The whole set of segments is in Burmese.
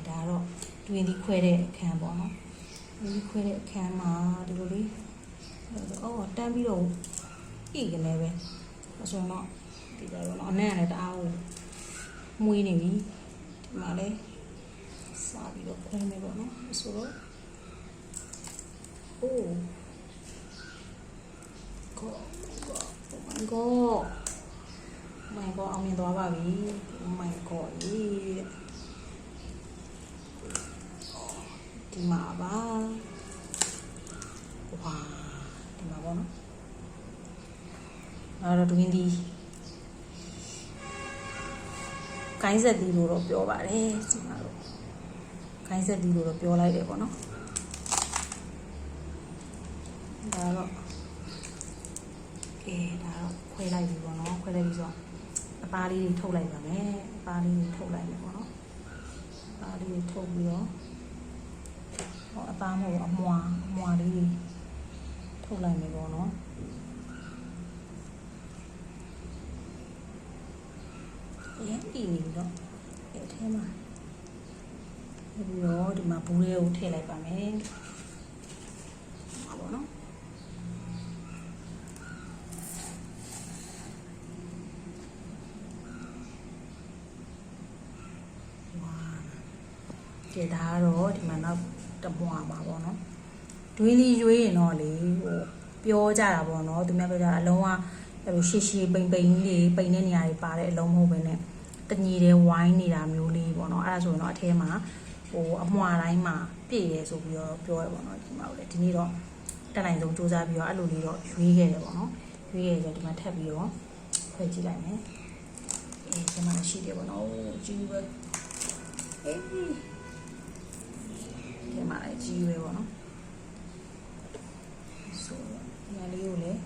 ဒါတော့တွင်ဒီခွဲတဲ့အခန်းပေါ့နော်ဒီခွဲတဲ့အခန်းမှာဒီလိုလေးတန်းပြီးတော့ဤကနေပဲဆိုတော့ဒီကြတော့အနံ့နဲ့တအားကိုမွေးနေပြီဒီမှာလဲစားပြီးတော့ခွဲမယ်ပေါ့နော်ဆိုတော့အိုးကောmy god အောင်မြင်သွားပါပြီ oh my god ဒီမှာပါဝါဒီမှာပေါ့နော်အဲ့တော့တွင်ဒီကိုင်းဆက်ဒီလို့တော့ပြောပါတယ်ဒီမှာတော့ကိုင်းဆက်ဒီလို့တော့ပြောလိုက်တယ်ပေါ့နော်ဒါတော့ဒါတော့ခွဲလိုက်ပြီပေါ့နော်ခွဲလိုက်ပြီဆိုတော့အသားလေးတွေထုတ်လိုက်ပါမယ်အသားလေးတွေထုတ်လိုက်မယ်ပေါ့နော်အသားလေးတွေထုတ်ပြီးတော့အသားမဟုတ်အမွာလေးတွေထုတ်လိုက်မယ်ပေါ့နော်ဒီနေတော့အဲ့ထဲမှာပြီးတော့ဒီမှာဘူးလေးကိုထည့်လိုက်ပါမယ်ပေါ့နော်ကဲဒါကတော့ဒီမှာနောက်တမွာပါပေါ့နော်ဒွေးလေးရွေးရင်တော့လေဟိုပြောကြတာပေါ့နော်သူများပြောကြတာအလုံးကအဲ့လိုရှည်ရှည်ပိန်ပိန်လေးပိန်တဲ့နေရာတွေပါတဲ့အလုံးမဟုတ်ဘဲနဲ့တညီတဲ့ဝိုင်းနေတာမျိုးလေးပေါ့နော်အဲ့ဒါဆိုရင်တော့အထဲမှာဟိုအမွာတိုင်းမှာပြည့်ရဲဆိုပြီးတော့ပြောရပေါ့နော်ဒီမှာလေဒီနေ့တော့တက်နိုင်ဆုံးစူးစမ်းပြီးတော့အဲ့လိုလေးတော့ရွေးခဲ့တယ်ပေါ့နော်ရွေးခဲ့ဆိုဒီမှာထပ်ပြီးတော့ခွဲကြည့်လိုက်မယ်ဒီမှာရှိတယ်ပေါ့နော်ကြည့်ပဲဒီမှာလည်းကြီးရွယ်ပေါ့နော်ဆိုဒီမှာလေးကိုလည်း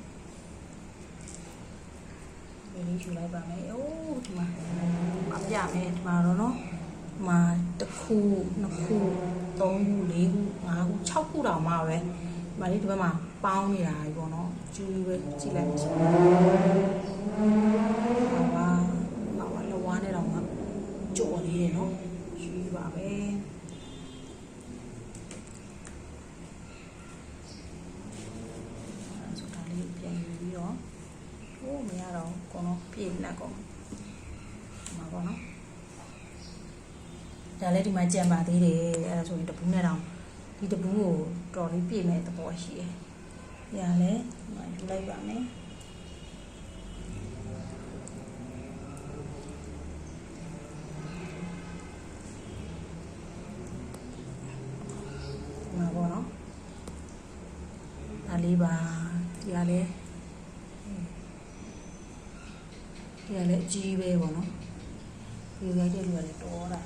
လေးယူလိုက်ပါမယ်အိုးဒီမှာအပြမယ်ဒီမှာတော့နော်ဒီမှာတစ်ခုနှစ်ခုသုံးခုလေးခုငါးခု6ခုတောင်မှပဲဒီမှာလေးဒီဘက်မှာပေါင်းနေတာကြီးပေါ့နော်ကြီးပဲကြည့်လိုက်မယ်ဆိုပါလဝါးနဲ့တော့မှကြော်လေးတယ်နော်ကြီးပါပဲမရတော့ကောနော်ပြေးလက်ကောဒီမှာပေါ့နော်ဒါလည်းဒီမှာကြံပါသေးတယ်အဲ့ဒါဆိုရင်တပူးနဲ့တောင်ဒီတပူးကိုတော်လေးပြေးမဲ့သဘောရှိတယ်။ညာလည်းဒီမှာယူလိုက်ပါမယ်ဒီမှာပေါ့နော်ဒါလေးပါဒီကလည်းဒီကလည်းအကြီးပဲပေါ့နော်ဒီလိုက်တဲ့လူကလည်းတော်တာ